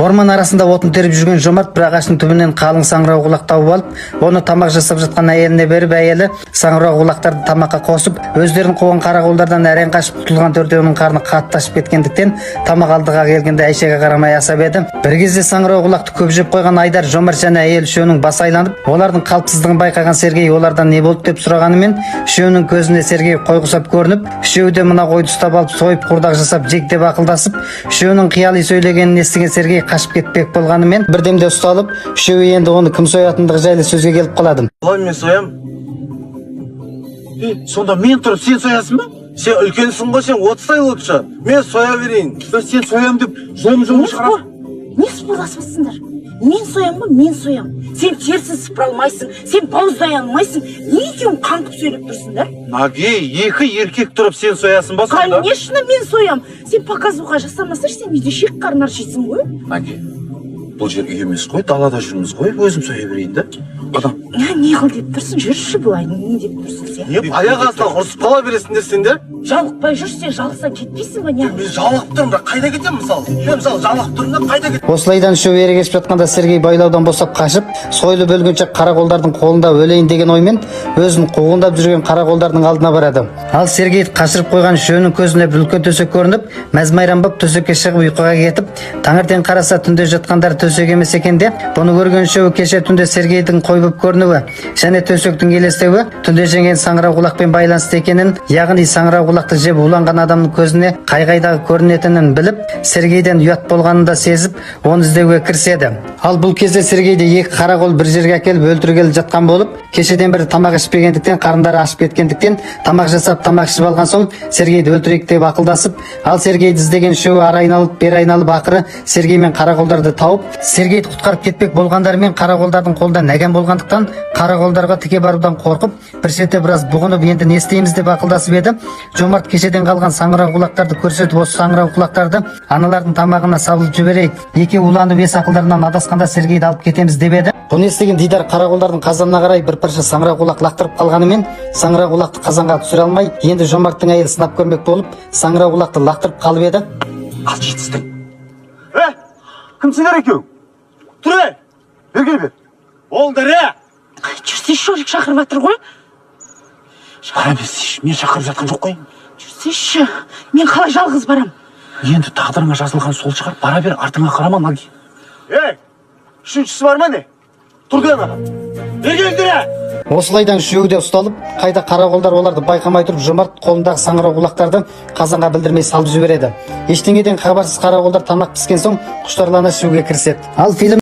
Орман арасында отын теріп жүрген Жомарт бір ағаштың түбінен қалың саңырау құлақ тауып алып, оны тамақ жасап жатқан әйеліне беріп, әйелі саңырау құлақтарды тамаққа қосып, өздерін қуған қарақолдардан әрең қашып құтылған төртеуінің қарны қатты ашып кеткендіктен тамақ алдыға келгенде әйшеге қарамай асап еді. Бір кезде саңырау құлақты көп жеп қойған Айдар, Жомарт және әйел үшеуінің басы айланып, олардың қалыпсыздығын байқаған Сергей олардан не болды деп сұрағанымен, үшеуінің көзіне Сергей қой құсап көрініп, үшеуі де мына қойды ұстап алып сойып құрдақ жасап жек деп ақылдасып, үшеуінің қияли сөйлегенін естіген Сергей қашып кетпек болғанымен бірдемде ұсталып, үшеуі енді оны кім соятындығы жайлы сөзге келіп қалады. Олай мен соям. Сонда мен тұрып сен соясың ба? Сен үлкенсің ғой, сен 30 ай отшы. Мен соя берейін. Сен соям деп жом шығарасың. Не спорласыпсыңдар? Мен соям ба? Мен соям. Сен терсін сыпыра алмайсың, сен бауыздай алмайсың. Не екеуің қаңқып сөйлеп тұрсыңдар? Наги, екі еркек тұрып сен соясың ба сонда? Конечно, мен соям. Сен показуға жасамасаш, сен үйде шек қарнар жейсің ғой. Наги, бұл жер үй емес қой, далада жүрміз ғой, өзім соя берейін да. Адам. Не қыл деп тұрсың? Жүрші былай, не деп тұрсың сен? Не аяқ астынан ұрысып қала бересіңдер сендер? Жалықпай жүрсең, жалықсаң кетпейсің ба, не? Мен жалығып тұрмын, бірақ қайда кетемін мысалы? Мен мысалы жалығып тұрмын да қайда кетемін? Осылайдан үшеуі ерегесіп жатқанда Сергей байлаудан босап қашып, сойылып өлгенше қарақолдардың қолында өлейін деген оймен өзін қуғындап жүрген қарақолдардың алдына барады. Ал Сергей қашырып қойған үшеуінің көзіне бір үлкен төсек көрініп, мәз-майрам боп төсекке шығып ұйқыға кетіп, таңертең қараса түнде жатқандар төсек емес екен де, бұны көрген үшеуі кеше түнде Сергейдің қой боп көрінуі және төсектің елестеуі түнде жеңген саңырау құлақпен байланысты екенін, яғни саңырау құлақты жеп уланған адамның көзіне қай-қайдағы көрінетінін біліп, Сергейден ұят болғанын да сезіп, оны іздеуге кіріседі. Ал бұл кезде Сергейді екі қарақол бір жерге әкеліп өлтіргелі жатқан болып, кешеден бері тамақ ішпегендіктен, қарындары ашып кеткендіктен, тамақ жасап тамақ ішіп алған соң Сергейді өлтірейік деп ақылдасып, ал Сергейді іздеген үшеуі ары айналып, бері айналып, ақыры Сергей мен қарақолдарды тауып, Сергейді құтқарып кетпек болғандарымен қарақолдардың қолда нәгән болғандықтан, қарақолдарға тіке барудан қорқып, бір шетте біраз бұғынып, енді не істейміз деп ақылдасып еді. Жомарт кешеден қалған саңырау құлақтарды көрсетіп, осы саңырау құлақтарды аналардың тамағына салып жіберейік, екеуі уланып ес ақылдарынан адасқанда Сергейді алып кетеміз деп еді. Бұны естіген Дидар қарақолдардың қазанына қарай бір парша саңырау құлақ лақтырып қалғанымен, саңырау құлақты қазанға түсіре алмай, енді Жомарттың әйелі сынап көрмек болып, саңырау құлақты лақтырып қалып еді. Ал жетістің. Кімсіңдер екеуің? Тұр, бергел бер. Олдар, Жүрсе шорик шақырып жатыр ғой. Қара берсейші, мен шақырып жатқан жоқ қой. Жүрсейші, мен қалай жалғыз барам? Енді тағдырыңа жазылған сол шығар, бара бер, артыңа қарама, Наги. Үшіншісі бар ма не? Тұрды ана. Бергелдіре! Осылайдан үшеуі де ұсталып, қайда қарақолдар оларды байқамай тұрып, Жомарт қолындағы саңырау құлақтарды қазанға білдірмей салып жібереді. Ештеңеден хабарсыз қарақолдар тамақ піскен соң құштарлана ішуге кіріседі. Ал фильм